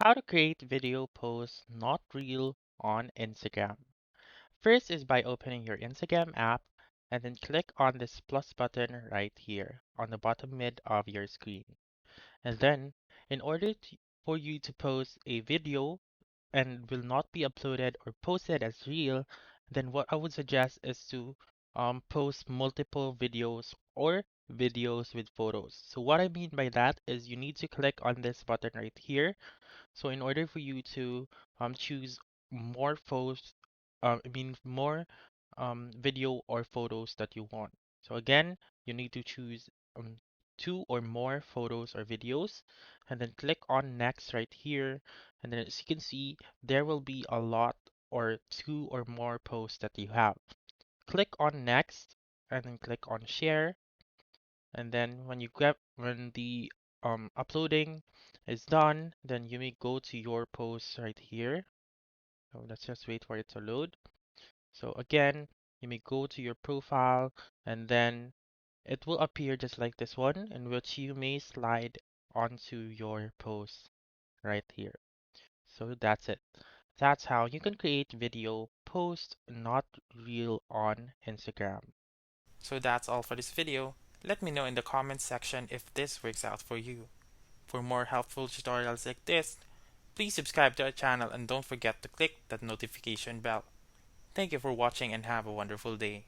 How to create video posts not real on Instagram. First is by opening your Instagram app and then click on this plus button right here on the bottom mid of your screen. And then in order for you to post a video and will not be uploaded or posted as real, then what I would suggest is to post multiple videos or videos with photos. So what I mean by that is you need to click on this button right here. So in order for you to choose more posts, more video or photos that you want. So again, you need to choose um, two or more photos or videos, and then click on next right here. And then as you can see, there will be a lot or two or more posts that you have. Click on next, and then click on share, and then when the uploading is done, then you may go to your post right here. So let's just wait for it to load. So again, you may go to your profile and then it will appear just like this one, in which you may slide onto your post right here. So that's it. That's how you can create video post not real on Instagram. So that's all for this video. Let me know in the comments section if this works out for you. For more helpful tutorials like this, please subscribe to our channel and don't forget to click that notification bell. Thank you for watching and have a wonderful day.